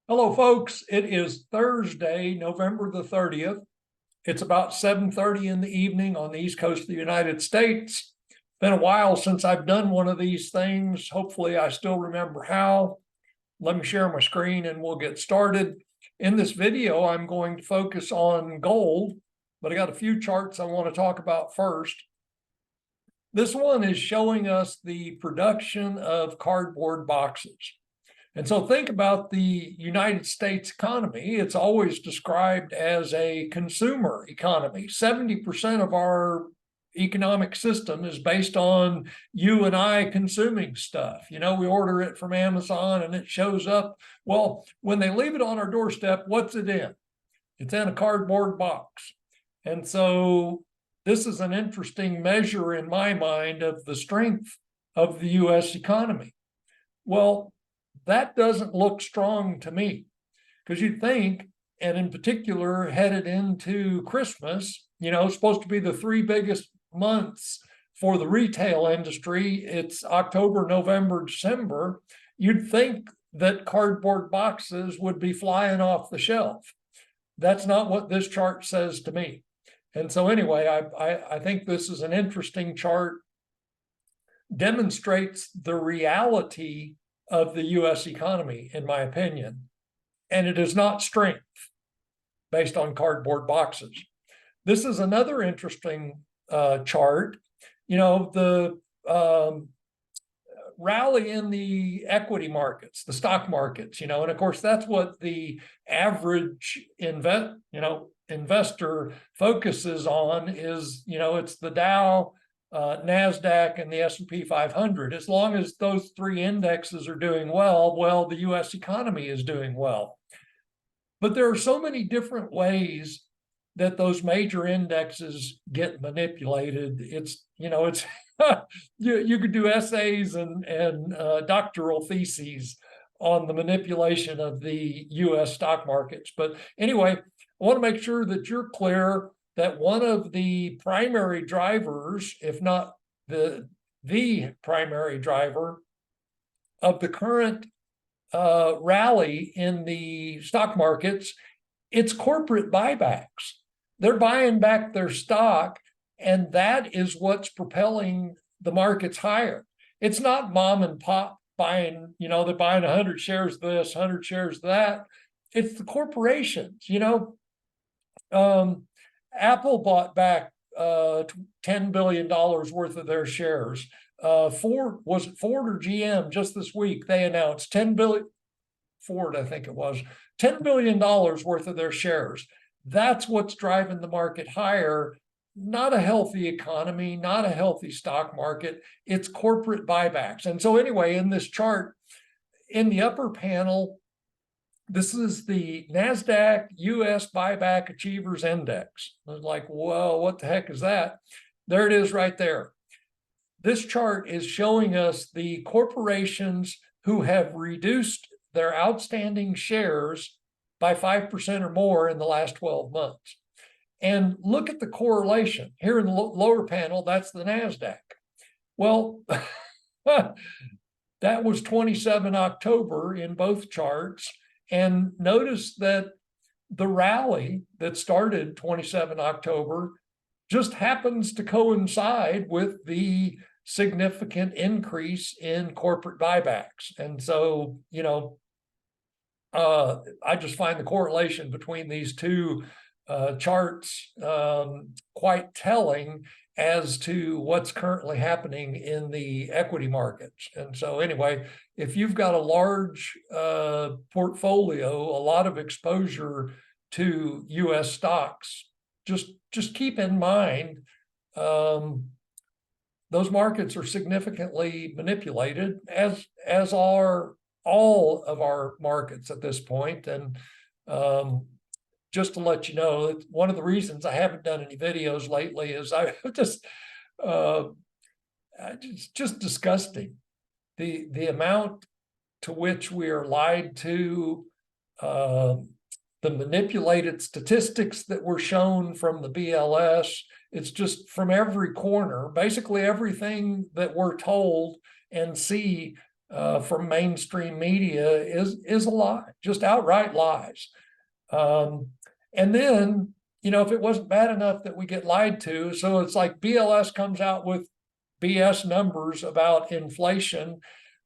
Hello, folks. It is Thursday, November the 30th. It's about 7:30 in the evening on the East Coast of the United States. Been a while since I've done one of these things. Hopefully, I still remember how. Let me share my screen and we'll get started. In this video, I'm going to focus on gold, but I got a few charts I want to talk about first. This one is showing us the production of cardboard boxes. And so think about the United States economy. It's always described as a consumer economy. 70% of our economic system is based on you and I consuming stuff. You know, we order it from Amazon and it shows up. Well, when they leave it on our doorstep, what's it in? It's in a cardboard box. And so this is an interesting measure in my mind of the strength of the US economy. Well, that doesn't look strong to me, because you'd think, and in particular, headed into Christmas, you know, it's supposed to be the three biggest months for the retail industry. It's October, November, December. You'd think that cardboard boxes would be flying off the shelf. That's not what this chart says to me. And so anyway, I think this is an interesting chart, demonstrates the reality of the US economy, in my opinion, and it is not strength based on cardboard boxes. This is another interesting chart. You know, the rally in the equity markets, the stock markets, you know, and of course that's what the average investor focuses on is, you know, it's the Dow, NASDAQ, and the S&P 500. As long as those three indexes are doing well, the US economy is doing well. But there are so many different ways that those major indexes get manipulated. It's, you know, it's you could do essays and doctoral theses on the manipulation of the US stock markets. But anyway, I want to make sure that you're clear that one of the primary drivers, if not the primary driver of the current rally in the stock markets, it's corporate buybacks. They're buying back their stock, and that is what's propelling the markets higher. It's not mom and pop buying, you know, they're buying 100 shares of this, 100 shares of that. It's the corporations, you know. Apple bought back $10 billion worth of their shares. Ford or GM just this week, they announced Ford, I think it was, $10 billion worth of their shares. That's what's driving the market higher, not a healthy economy, not a healthy stock market. It's corporate buybacks. And so anyway, in this chart, in the upper panel, this is the NASDAQ US Buyback Achievers Index. I was like, well, what the heck is that? There it is right there. This chart is showing us the corporations who have reduced their outstanding shares by 5% or more in the last 12 months. And look at the correlation. Here in the lower panel, that's the NASDAQ. Well, that was 27 October in both charts. And notice that the rally that started 27 October just happens to coincide with the significant increase in corporate buybacks. And so, you know, I just find the correlation between these two charts quite telling as to what's currently happening in the equity markets. And so anyway, if you've got a large portfolio, a lot of exposure to US stocks, just keep in mind those markets are significantly manipulated, as are all of our markets at this point. And just to let you know, one of the reasons I haven't done any videos lately is it's just disgusting the amount to which we are lied to, the manipulated statistics that were shown from the BLS. It's just from every corner, basically everything that we're told and see from mainstream media is a lie, just outright lies. And then, if it wasn't bad enough that we get lied to, so it's like BLS comes out with BS numbers about inflation.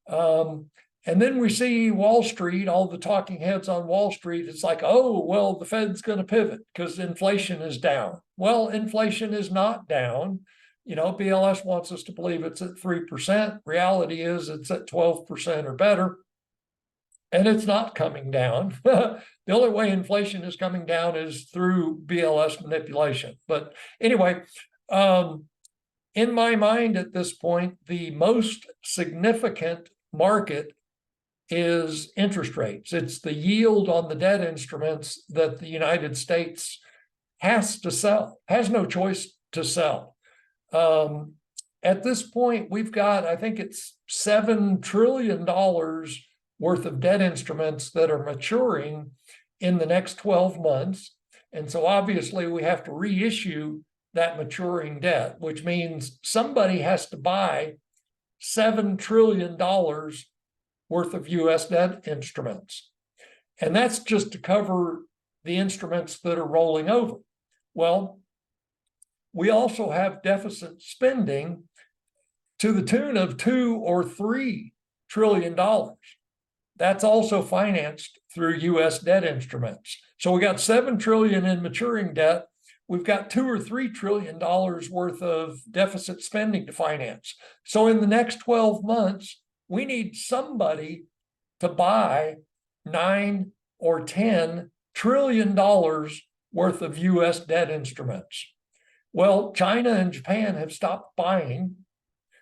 And then we see Wall Street, all the talking heads on Wall Street, it's like, oh, well, the Fed's going to pivot because inflation is down. Well, inflation is not down. BLS wants us to believe it's at 3%. Reality is it's at 12% or better. And it's not coming down. The only way inflation is coming down is through BLS manipulation. But anyway, in my mind at this point, the most significant market is interest rates. It's the yield on the debt instruments that the United States has to sell, has no choice to sell. At this point, we've got, I think it's $7 trillion worth of debt instruments that are maturing in the next 12 months. And so obviously we have to reissue that maturing debt, which means somebody has to buy $7 trillion worth of US debt instruments. And that's just to cover the instruments that are rolling over. Well, we also have deficit spending to the tune of $2 or $3 trillion. That's also financed through US debt instruments. So we got $7 trillion in maturing debt. We've got $2 or $3 trillion worth of deficit spending to finance. So in the next 12 months, we need somebody to buy $9 or $10 trillion worth of US debt instruments. Well, China and Japan have stopped buying.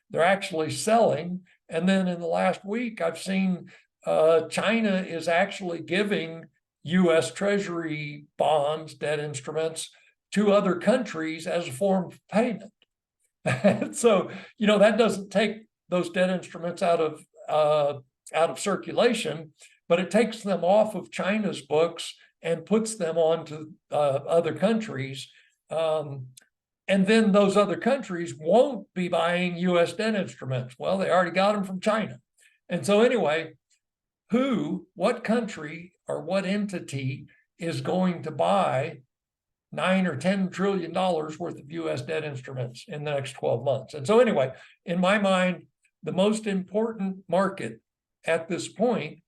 They're actually selling. And then in the last week, I've seen China is actually giving US Treasury bonds, debt instruments, to other countries as a form of payment. And so, that doesn't take those debt instruments out of circulation, but it takes them off of China's books and puts them onto other countries. And then those other countries won't be buying US debt instruments. Well, they already got them from China. And so anyway, what country or what entity is going to buy $9 or $10 trillion worth of US debt instruments in the next 12 months? And so anyway, in my mind, the most important market at this point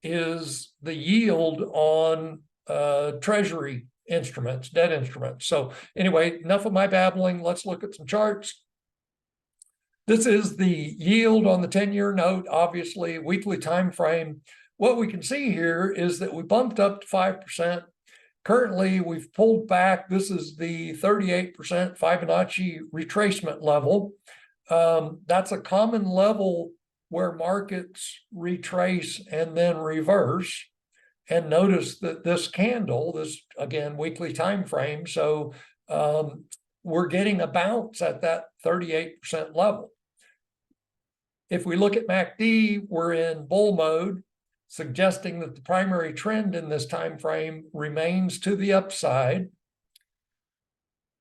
is the yield on Treasury instruments, debt instruments. So anyway, enough of my babbling. Let's look at some charts. This is the yield on the 10-year note, obviously, weekly time frame. What we can see here is that we bumped up to 5%. Currently, we've pulled back. This is the 38% Fibonacci retracement level. That's a common level where markets retrace and then reverse. And notice that this candle, this, again, weekly time frame, so we're getting a bounce at that 38% level. If we look at MACD, we're in bull mode, suggesting that the primary trend in this time frame remains to the upside.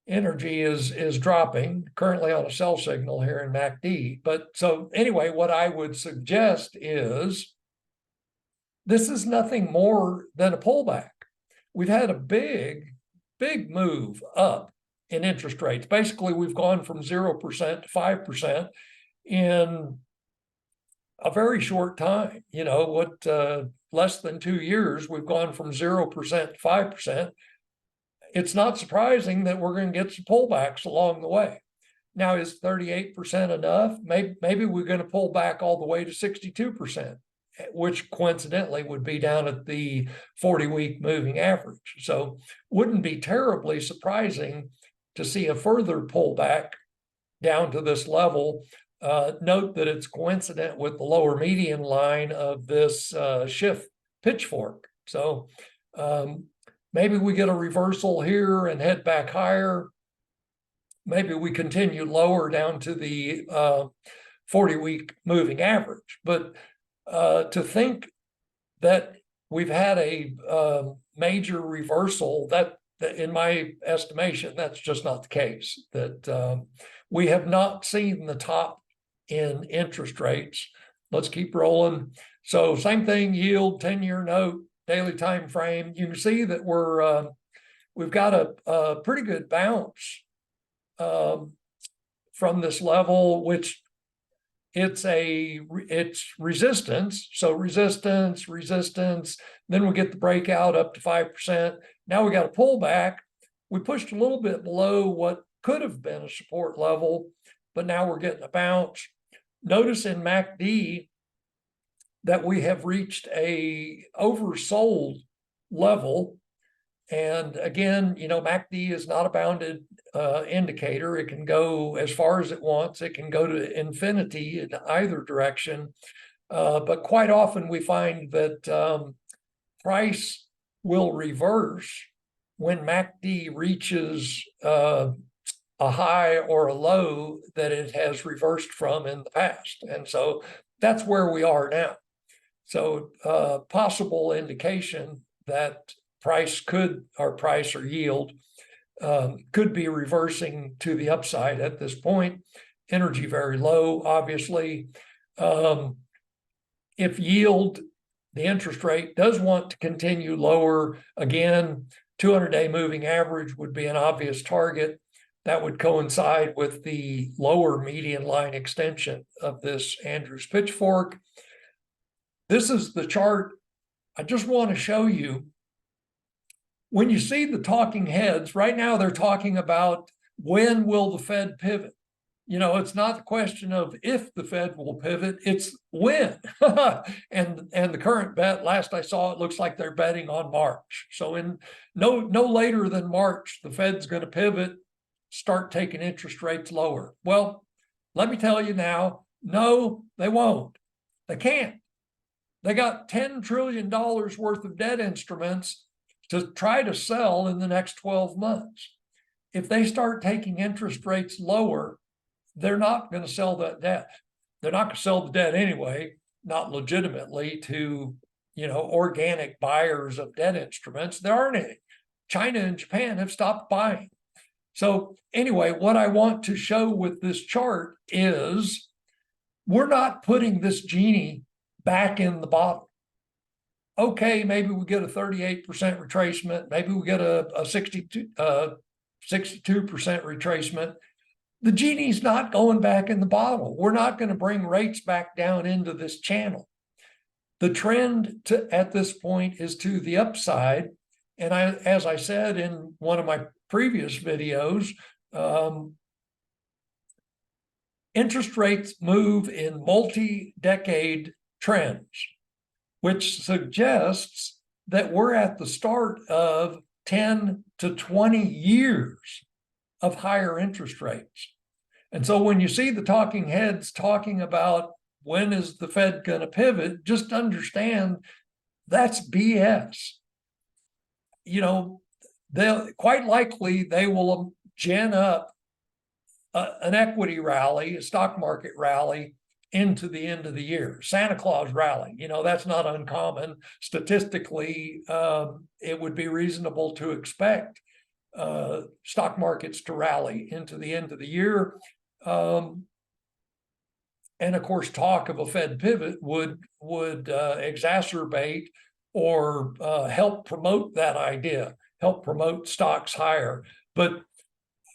Energy is dropping, currently on a sell signal here in MACD. But so anyway, what I would suggest is this is nothing more than a pullback. We've had a big move up in interest rates. Basically, we've gone from 0% to 5% in a very short time. Less than 2 years, we've gone from 0% to 5%. It's not surprising that we're going to get some pullbacks along the way. Now, is 38% enough? Maybe we're going to pull back all the way to 62%, which coincidentally would be down at the 40-week moving average. So wouldn't be terribly surprising to see a further pullback down to this level. Note that it's coincident with the lower median line of this shift pitchfork. So maybe we get a reversal here and head back higher. Maybe we continue lower down to the 40-week moving average. But to think that we've had a major reversal, that in my estimation, that's just not the case. That we have not seen the top in interest rates. Let's keep rolling. So same thing, yield, 10-year note, daily time frame. You can see that we've got a pretty good bounce from this level, which it's resistance. So resistance, then we get the breakout up to 5%. Now we got a pullback. We pushed a little bit below what could have been a support level, but now we're getting a bounce. Notice in MACD that we have reached a oversold level. And again, MACD is not a bounded indicator. It can go as far as it wants. It can go to infinity in either direction. But quite often we find that price will reverse when MACD reaches a high or a low that it has reversed from in the past. And so that's where we are now. So possible indication that price or yield could be reversing to the upside at this point. Energy very low, obviously. If yield, the interest rate, does want to continue lower, again, 200-day moving average would be an obvious target. That would coincide with the lower median line extension of this Andrews pitchfork. This is the chart I just want to show you. When you see the talking heads, right now they're talking about when will the Fed pivot? It's not the question of if the Fed will pivot, it's when. and the current bet, last I saw, it looks like they're betting on March. So in no later than March, the Fed's going to pivot, start taking interest rates lower. Well, let me tell you now, no, they won't. They can't. They got $10 trillion worth of debt instruments to try to sell in the next 12 months. If they start taking interest rates lower, they're not going to sell that debt. They're not going to sell the debt anyway, not legitimately to, organic buyers of debt instruments. There aren't any. China and Japan have stopped buying. So anyway, what I want to show with this chart is we're not putting this genie back in the bottle. Okay, maybe we get a 38% retracement. Maybe we get a 62% retracement. The genie's not going back in the bottle. We're not going to bring rates back down into this channel. The trend at this point is to the upside. And as I said in one of my previous videos, interest rates move in multi-decade trends, which suggests that we're at the start of 10 to 20 years of higher interest rates. And so when you see the talking heads talking about when is the Fed going to pivot, just understand that's BS. They'll quite likely they will gin up an equity rally, a stock market rally into the end of the year. Santa Claus rally, that's not uncommon. Statistically, it would be reasonable to expect stock markets to rally into the end of the year. And of course, talk of a Fed pivot would exacerbate or help promote that idea, help promote stocks higher. But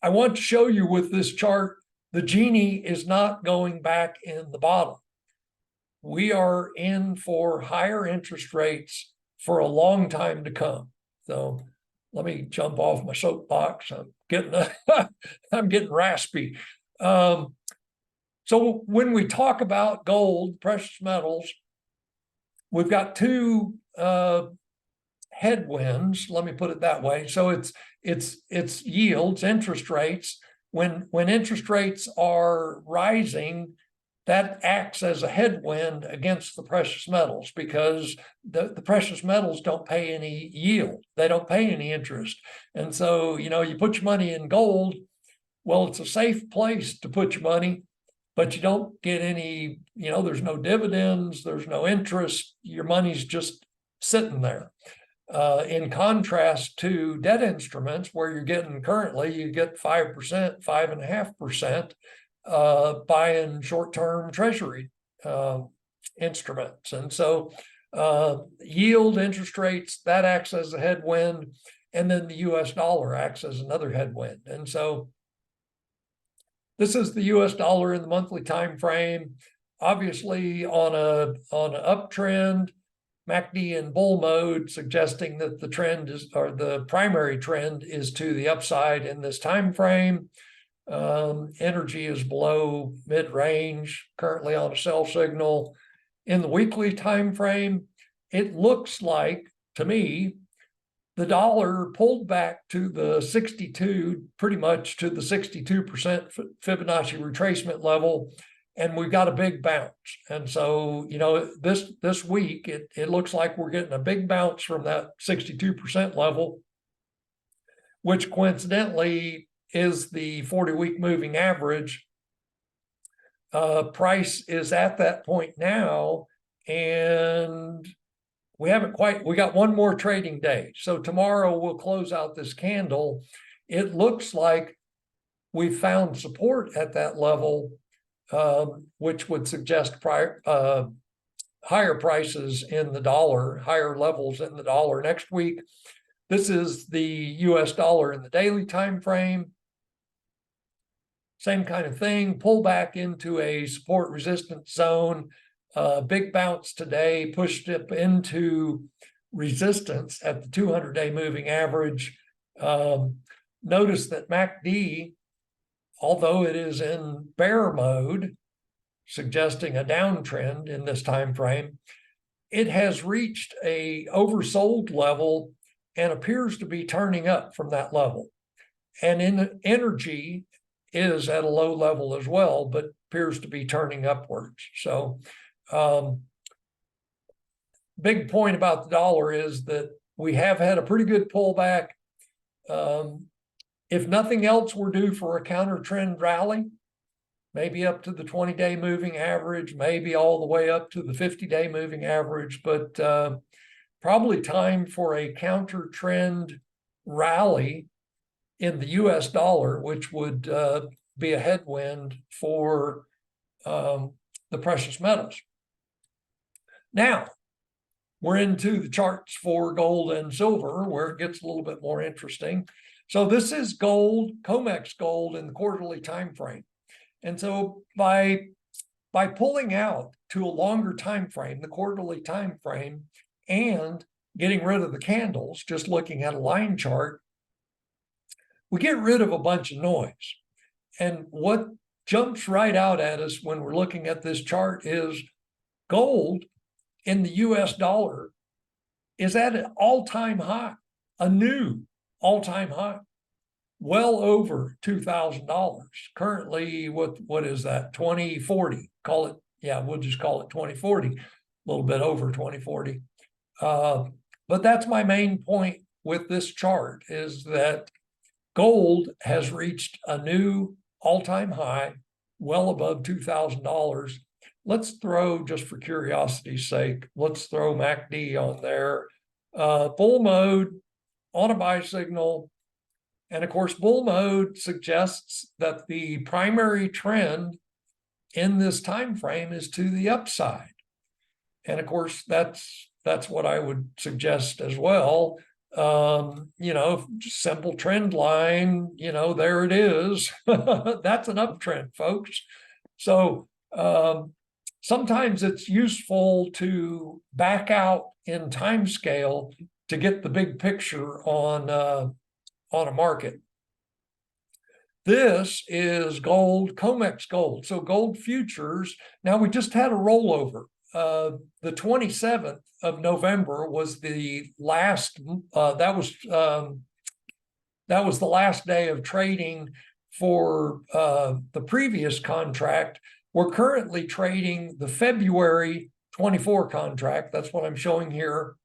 I want to show you with this chart, the genie is not going back in the bottle. We are in for higher interest rates for a long time to come. So let me jump off my soapbox. I'm getting raspy. So when we talk about gold, precious metals, we've got two headwinds. Let me put it that way. So it's yields, interest rates. When interest rates are rising, that acts as a headwind against the precious metals because the precious metals don't pay any yield. They don't pay any interest. And so, you put your money in gold, well, it's a safe place to put your money, but you don't get any, there's no dividends, there's no interest. Your money's just sitting there. In contrast to debt instruments where you're getting currently, you get 5%, 5.5%, buying short-term treasury instruments. And so yield, interest rates, that acts as a headwind, and then the US dollar acts as another headwind. And so this is the US dollar in the monthly time frame, obviously on an uptrend, MACD in bull mode, suggesting that the trend is, or the primary trend is to the upside in this time frame. Energy is below mid-range, currently on a sell signal. In the weekly time frame, it looks like, to me, the dollar pulled back to the 62, pretty much to the 62% Fibonacci retracement level, and we've got a big bounce. And so, you know, this week, it looks like we're getting a big bounce from that 62% level, which coincidentally is the 40-week moving average. Price is at that point now, and we got one more trading day. So tomorrow we'll close out this candle. It looks like we found support at that level, which would suggest higher prices in the dollar, higher levels in the dollar next week. This is the US dollar in the daily time frame. Same kind of thing, pull back into a support resistance zone. Big bounce today, pushed up into resistance at the 200-day moving average. Notice that MACD, although it is in bear mode, suggesting a downtrend in this time frame, it has reached a oversold level and appears to be turning up from that level. And in energy is at a low level as well, but appears to be turning upwards. So big point about the dollar is that we have had a pretty good pullback. If nothing else, we're due for a counter trend rally, maybe up to the 20-day moving average, maybe all the way up to the 50-day moving average, but probably time for a counter trend rally in the US dollar, which would be a headwind for the precious metals. Now, we're into the charts for gold and silver, where it gets a little bit more interesting. So this is gold, COMEX gold in the quarterly time frame. And so by pulling out to a longer time frame, the quarterly time frame, and getting rid of the candles, just looking at a line chart, we get rid of a bunch of noise. And what jumps right out at us when we're looking at this chart is gold in the US dollar is at an all-time high, a new all-time high, well over $2,000. Currently, what is that, 2040? Call it, yeah, we'll just call it 2040, a little bit over 2040. But that's my main point with this chart, is that gold has reached a new all-time high, well above $2,000. Let's throw, just for curiosity's sake, let's throw MACD on there. Bull mode on a buy signal. And of course, bull mode suggests that the primary trend in this time frame is to the upside. And of course, that's what I would suggest as well. You know, simple trend line, you know, there it is. That's an uptrend, folks. So sometimes it's useful to back out in time scale to get the big picture on a market. This is gold, COMEX gold. So gold futures. Now we just had a rollover. The 27th of November was the last. That was the last day of trading for the previous contract. We're currently trading the February 24 contract. That's what I'm showing here.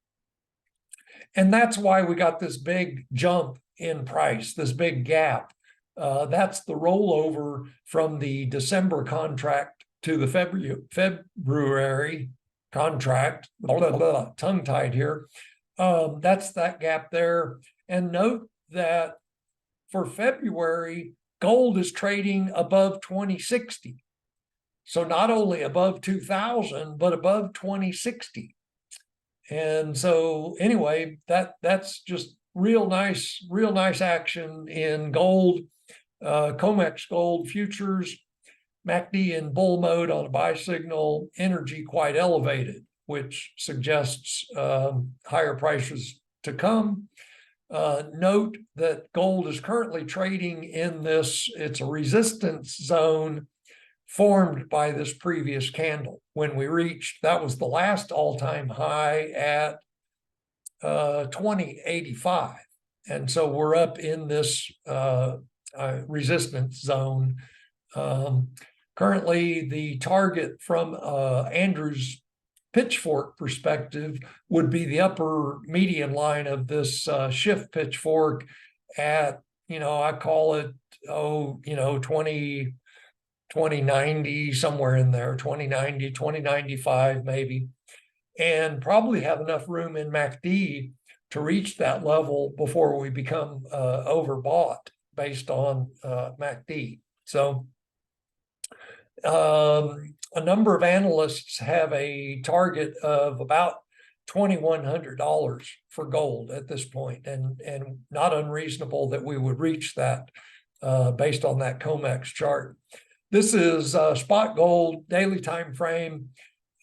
And that's why we got this big jump in price, this big gap. That's the rollover from the December contract to the February contract. Tongue-tied here. That's that gap there. And note that for February, gold is trading above 2060. So not only above 2000, but above 2060. And so anyway, that's just real nice action in gold. COMEX gold futures, MACD in bull mode on a buy signal, energy quite elevated, which suggests higher prices to come. Note that gold is currently trading in this, it's a resistance zone formed by this previous candle. When we reached, that was the last all-time high at 2085. And so we're up in this resistance zone. Currently, the target from Andrew's pitchfork perspective would be the upper median line of this shift pitchfork at, I call it, 2090, somewhere in there, 2090, 2095 maybe, and probably have enough room in MACD to reach that level before we become overbought based on MACD. So a number of analysts have a target of about $2,100 for gold at this point, and not unreasonable that we would reach that based on that COMEX chart. This is spot gold, daily time frame,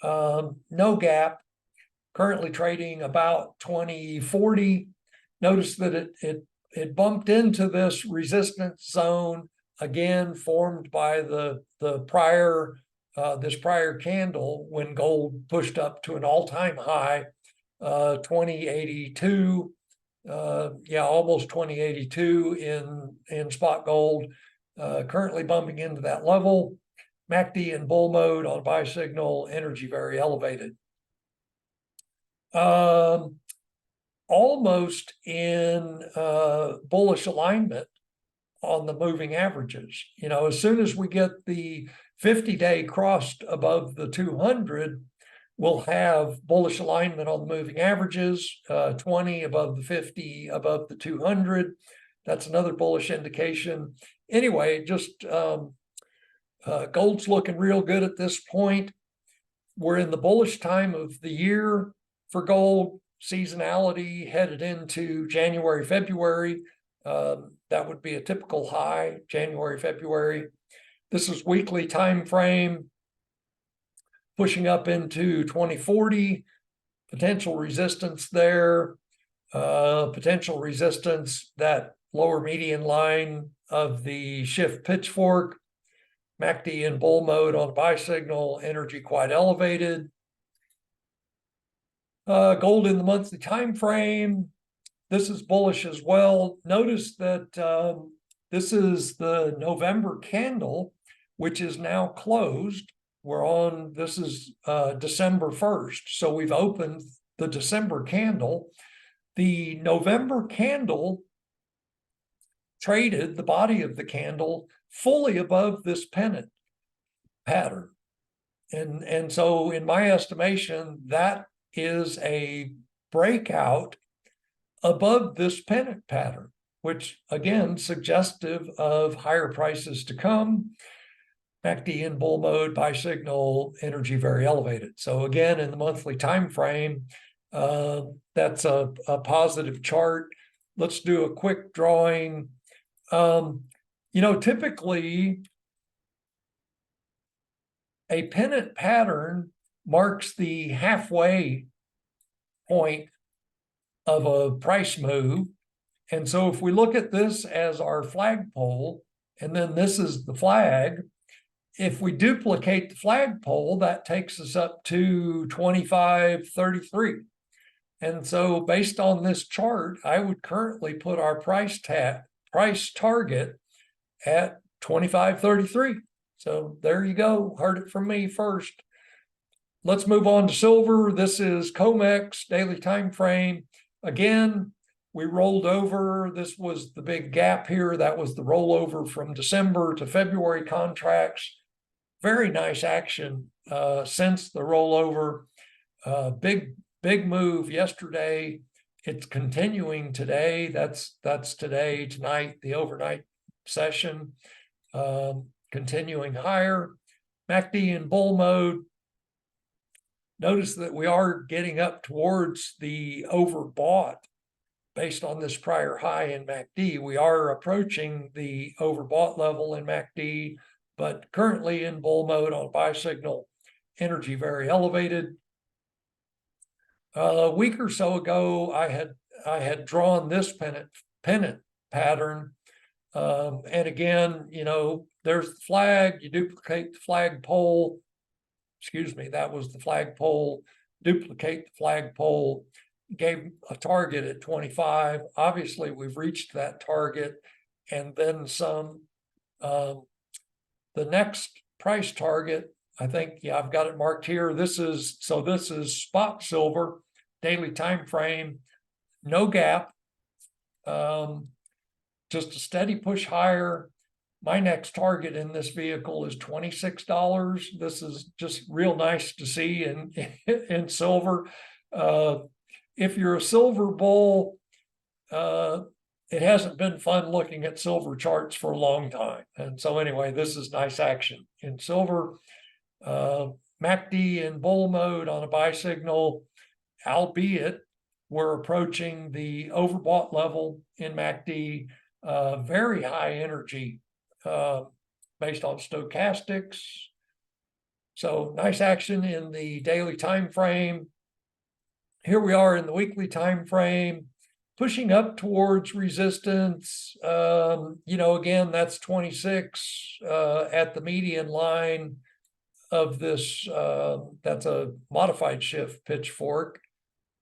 no gap, currently trading about 2040. Notice that it bumped into this resistance zone again, formed by the prior this prior candle when gold pushed up to an all-time high, 2082. Almost 2082 in spot gold. Currently bumping into that level. MACD in bull mode on buy signal, energy very elevated. Almost in bullish alignment on the moving averages. As soon as we get the 50-day crossed above the 200, we'll have bullish alignment on the moving averages, 20 above the 50, above the 200. That's another bullish indication. Anyway, just gold's looking real good at this point. We're in the bullish time of the year for gold. Seasonality headed into January, February. That would be a typical high, January, February. This is weekly time frame, pushing up into 2040. Potential resistance there. Potential resistance, that lower median line of the shift pitchfork. MACD in bull mode on buy signal, energy quite elevated. Gold in the monthly time frame. This is bullish as well. Notice that this is the November candle, which is now closed. This is December 1st. So we've opened the December candle. The November candle traded, the body of the candle, fully above this pennant pattern. And so in my estimation, that is a breakout above this pennant pattern, which again, suggestive of higher prices to come. MACD in bull mode, buy signal, energy very elevated. So again, in the monthly time frame, that's a positive chart. Let's do a quick drawing. Typically a pennant pattern marks the halfway point of a price move. And so if we look at this as our flagpole, and then this is the flag, if we duplicate the flagpole, that takes us up to 25.33. And so based on this chart, I would currently put our price target at 25.33. So there you go. Heard it from me first. Let's move on to silver. This is COMEX daily time frame. Again, we rolled over. This was the big gap here. That was the rollover from December to February contracts. Very nice action since the rollover. Big move yesterday. It's continuing today. That's today, tonight, the overnight session, continuing higher. MACD in bull mode. Notice that we are getting up towards the overbought based on this prior high in MACD. We are approaching the overbought level in MACD, but currently in bull mode on buy signal, energy very elevated. A week or so ago, I had drawn this pennant pattern. And again, you know, there's the flag, you duplicate the flagpole. Excuse me, that was the flagpole. Duplicate the flagpole, gave a target at 25. Obviously, we've reached that target and then some. The next price target, I think, yeah, I've got it marked here. This is spot silver, daily time frame, no gap, just a steady push higher. My next target in this vehicle is $26. This is just real nice to see in silver. If you're a silver bull, it hasn't been fun looking at silver charts for a long time. And so anyway, this is nice action in silver. MACD in bull mode on a buy signal, albeit we're approaching the overbought level in MACD, very high energy based on stochastics. So nice action in the daily time frame. Here we are in the weekly time frame, pushing up towards resistance. You know, again, that's 26 at the median line of this. That's a modified shift pitchfork.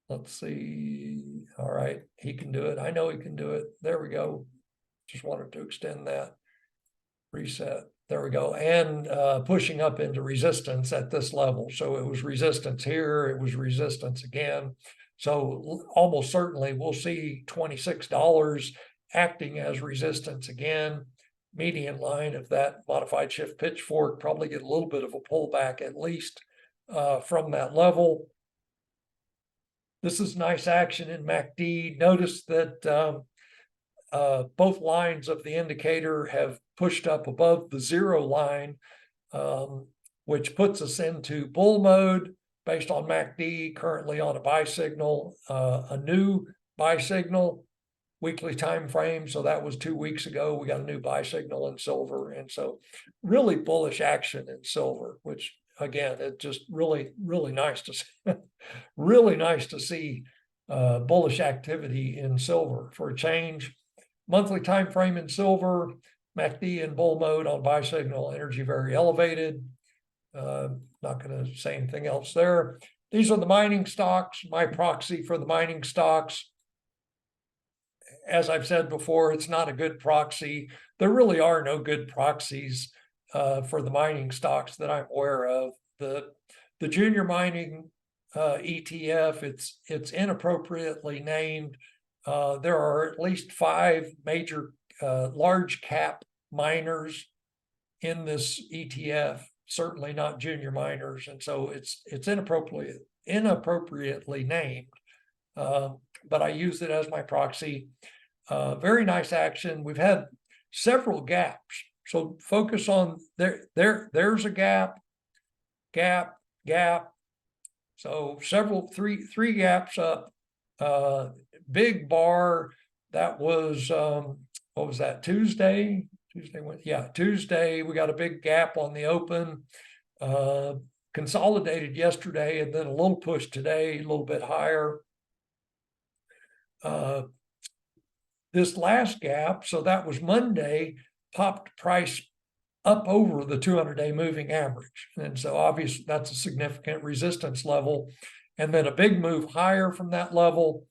Let's see. All right, he can do it. I know he can do it. There we go. Just wanted to extend that. Reset. There we go. And pushing up into resistance at this level. So it was resistance here. It was resistance again. So almost certainly we'll see $26 acting as resistance again. Median line of that modified shift pitchfork, probably get a little bit of a pullback at least from that level. This is nice action in MACD. Notice that both lines of the indicator have pushed up above the zero line, which puts us into bull mode based on MACD, currently on a buy signal, a new buy signal, weekly time frame. So that was 2 weeks ago. We got a new buy signal in silver. And so really bullish action in silver, which again, it's just really, really nice to see, really nice to see bullish activity in silver for a change. Monthly time frame in silver, MACD in bull mode on buy signal, energy very elevated. Not going to say anything else there. These are the mining stocks, my proxy for the mining stocks. As I've said before, it's not a good proxy. There really are no good proxies for the mining stocks that I'm aware of. The junior mining ETF, it's inappropriately named. There are at least 5 major large cap miners in this ETF, certainly not junior miners, and so it's inappropriately named. But I use it as my proxy. Very nice action. We've had several gaps, so focus on there's a gap. So three gaps up. Big bar that was what was that, Tuesday Tuesday we got a big gap on the open, consolidated yesterday, and then a little push today, a little bit higher. This last gap, so that was Monday, popped price up over the 200-day moving average, and so obviously that's a significant resistance level, and then a big move higher from that level.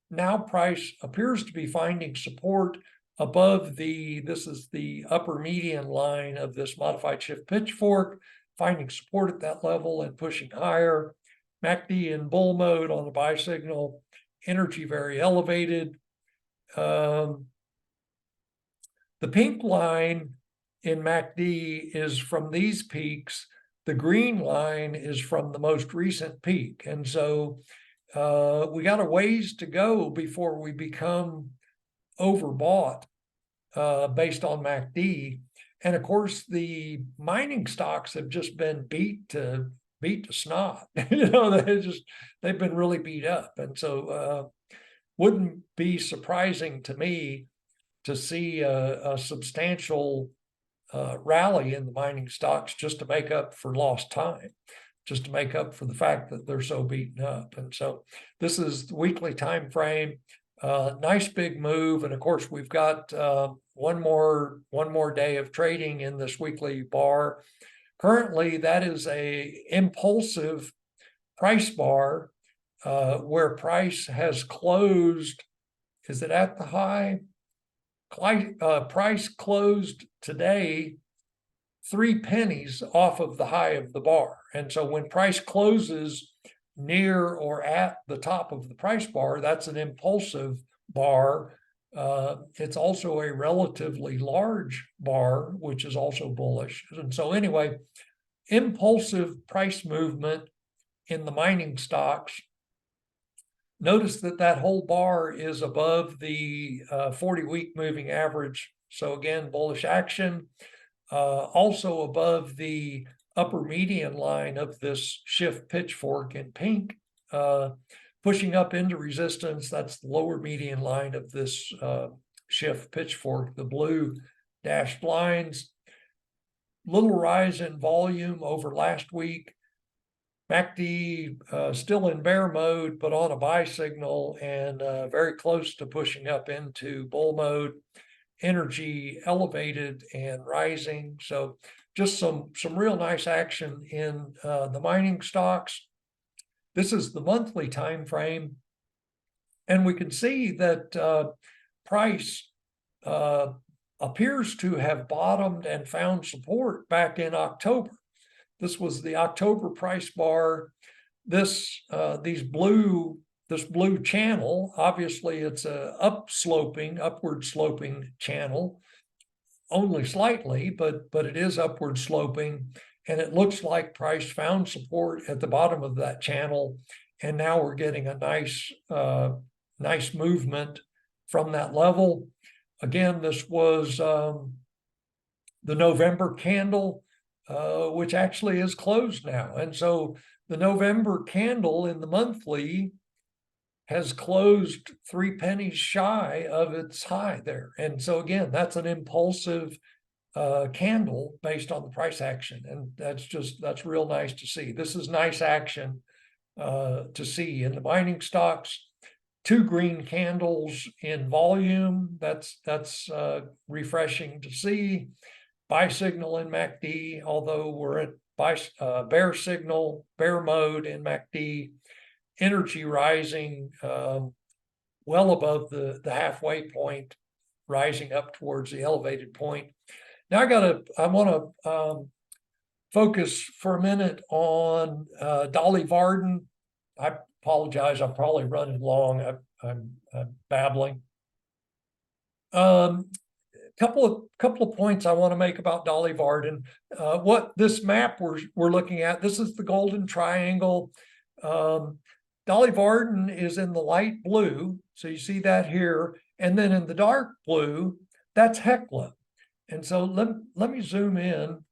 Now price appears to be finding support above this is the upper median line of this modified shift pitchfork, finding support at that level and pushing higher. MACD in bull mode on the buy signal, energy very elevated. The pink line in MACD is from these peaks. The green line is from the most recent peak. And so we got a ways to go before we become overbought based on MACD. And of course, the mining stocks have just been beat to snot. They've been really beat up. And so wouldn't be surprising to me to see a substantial rally in the mining stocks just to make up for lost time, just to make up for the fact that they're so beaten up. And so this is the weekly time frame. Nice big move. And of course, we've got one more day of trading in this weekly bar. Currently, that is a impulsive price bar where price has closed. Is it at the high? Price closed today 3 pennies off of the high of the bar. And so when price closes near or at the top of the price bar, that's an impulsive bar. It's also a relatively large bar, which is also bullish. And so anyway, impulsive price movement in the mining stocks. Notice that whole bar is above the 40-week moving average. So again, bullish action. Also above the upper median line of this shift pitchfork in pink, pushing up into resistance. That's the lower median line of this shift pitchfork, the blue dashed lines. Little rise in volume over last week. MACD still in bear mode, but on a buy signal and very close to pushing up into bull mode. Energy elevated and rising. So just some real nice action in the mining stocks. This is the monthly time frame. And we can see that price appears to have bottomed and found support back in October. This was the October price bar. This blue channel, obviously it's a upward sloping channel, only slightly, but it is upward sloping. And it looks like price found support at the bottom of that channel. And now we're getting a nice movement from that level. Again, this was the November candle, which actually is closed now. And so the November candle in the monthly has closed 3 pennies shy of its high there. And so again, that's an impulsive candle based on the price action. And that's real nice to see. This is nice action to see in the mining stocks. 2 green candles in volume. That's refreshing to see. Buy signal in MACD, although we're at bear signal, bear mode in MACD. Energy rising well above the halfway point, rising up towards the elevated point. Now I want to focus for a minute on Dolly Varden. I apologize, I'm probably running long. I'm babbling. Couple of points I want to make about Dolly Varden. What this map we're looking at, this is the golden triangle. Dolly Varden is in the light blue, so you see that here, and then in the dark blue, that's Hecla. And so let me zoom in.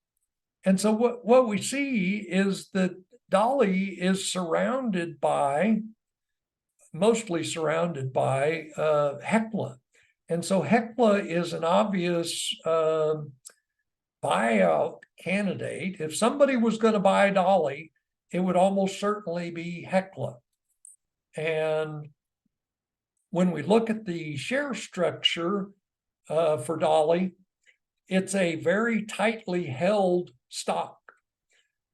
And so what we see is that Dolly is mostly surrounded by Hecla. And so Hecla is an obvious buyout candidate. If somebody was going to buy Dolly, it would almost certainly be Hecla. And when we look at the share structure for Dolly, it's a very tightly held stock.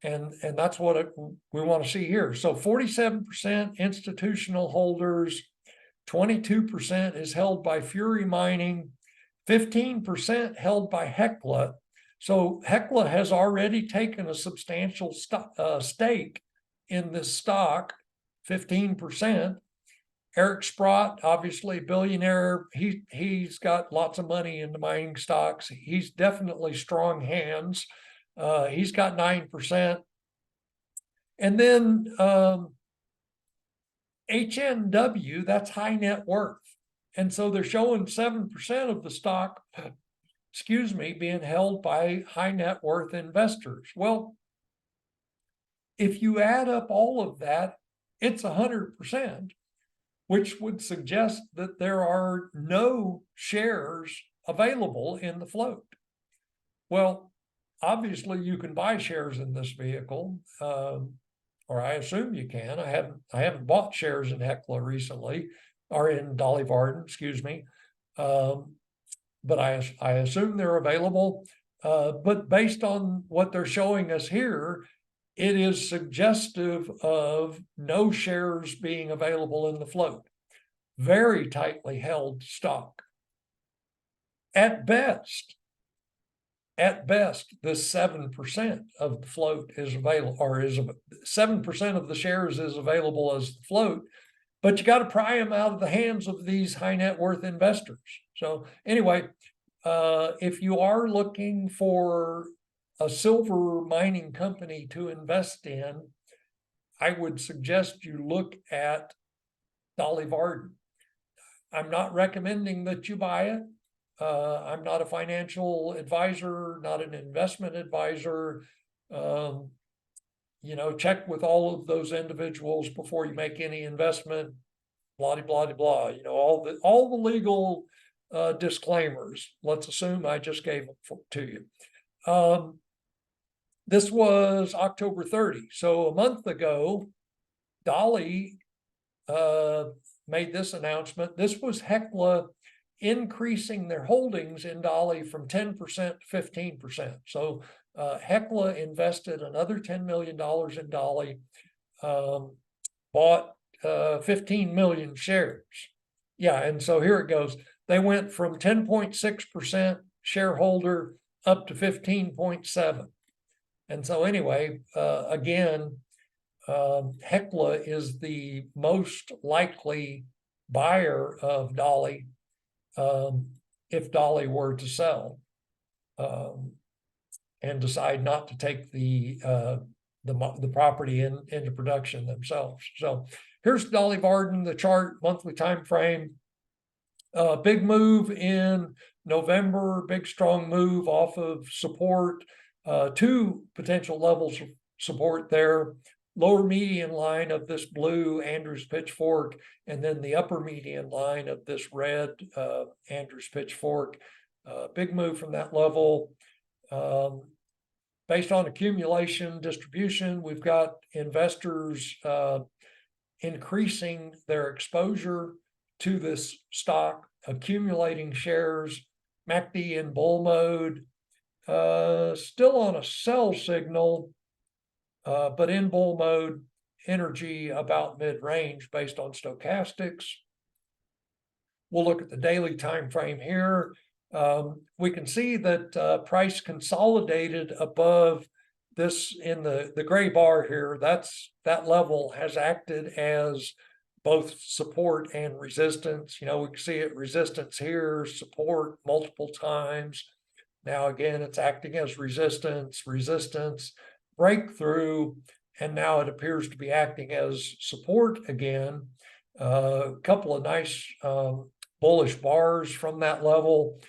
And that's what we want to see here. So 47% institutional holders, 22% is held by Fury Mining, 15% held by Hecla. So Hecla has already taken a substantial stake in this stock, 15%. Eric Sprott, obviously billionaire, he's got lots of money in the mining stocks. He's definitely strong hands. He's got 9%. And then HNW, that's high net worth. And so they're showing 7% of the stock being held by high net worth investors. Well, if you add up all of that, it's 100%, which would suggest that there are no shares available in the float. Well, obviously you can buy shares in this vehicle, or I assume you can. I haven't bought shares in Hecla recently, or in Dolly Varden, excuse me. But I assume they're available. But based on what they're showing us here, it is suggestive of no shares being available in the float. Very tightly held stock. At best, the 7% of the float is available, or 7% of the shares is available as the float, but you got to pry them out of the hands of these high net worth investors. So anyway, if you are looking for a silver mining company to invest in, I would suggest you look at Dolly Varden. I'm not recommending that you buy it. I'm not a financial advisor, not an investment advisor. Check with all of those individuals before you make any investment, blah, blah, blah, all the legal disclaimers. Let's assume I just gave them to you. This was October 30. So a month ago, Dolly made this announcement. This was Hecla increasing their holdings in Dolly from 10% to 15%. So Hecla invested another $10 million in Dolly, bought 15 million shares. Yeah, and so here it goes. They went from 10.6% shareholder up to 15.7%. And so anyway, again, Hecla is the most likely buyer of Dolly if Dolly were to sell and decide not to take the property into production themselves. So here's Dolly Varden, the chart, monthly time frame. Big move in November, big strong move off of support. Two potential levels of support there. Lower median line of this blue Andrews pitchfork, and then the upper median line of this red Andrews pitchfork. Big move from that level. Based on accumulation distribution, we've got investors increasing their exposure to this stock, accumulating shares, MACD in bull mode, still on a sell signal, but in bull mode, energy about mid-range based on stochastics. We'll look at the daily time frame here. We can see that price consolidated above this in the gray bar here. That level has acted as both support and resistance. We can see it resistance here, support multiple times. Now again, it's acting as resistance, breakthrough, and now it appears to be acting as support again. A couple of nice bullish bars from that level,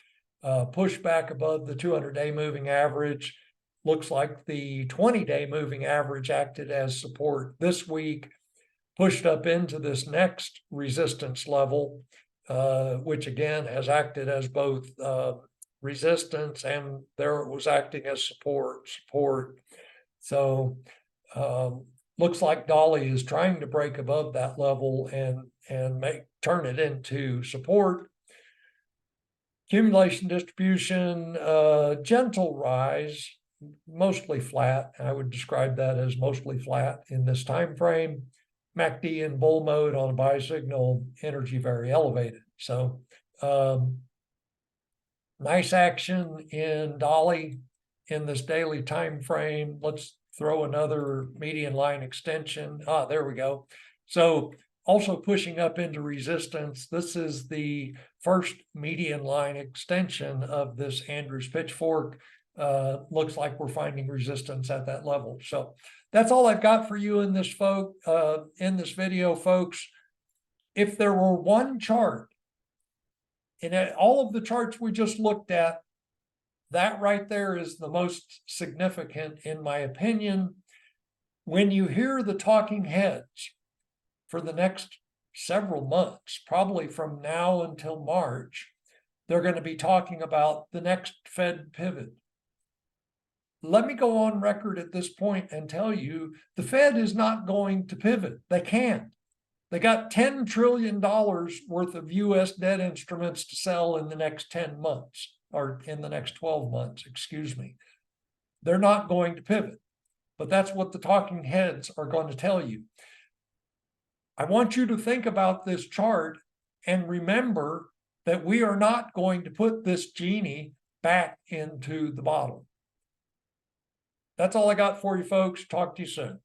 push back above the 200-day moving average. Looks like the 20-day moving average acted as support this week, pushed up into this next resistance level, which again has acted as both resistance, and there it was acting as support. So looks like Dolly is trying to break above that level and turn it into support. Accumulation distribution, gentle rise, mostly flat. I would describe that as mostly flat in this time frame. MACD in bull mode on a buy signal, energy very elevated. So nice action in Dolly in this daily time frame. Let's throw another median line extension. There we go. So also pushing up into resistance. This is the first median line extension of this Andrews pitchfork. Looks like we're finding resistance at that level. So that's all I've got for you in this video, folks. If there were one chart in all of the charts we just looked at That right there is the most significant, in my opinion. When you hear the talking heads for the next several months, probably from now until March, they're going to be talking about the next Fed pivot. Let me go on record at this point and tell you the Fed is not going to pivot. They can't. They got $10 trillion worth of US debt instruments to sell in the next 10 months, or in the next 12 months, excuse me. They're not going to pivot, but that's what the talking heads are going to tell you. I want you to think about this chart and remember that we are not going to put this genie back into the bottle. That's all I got for you, folks. Talk to you soon.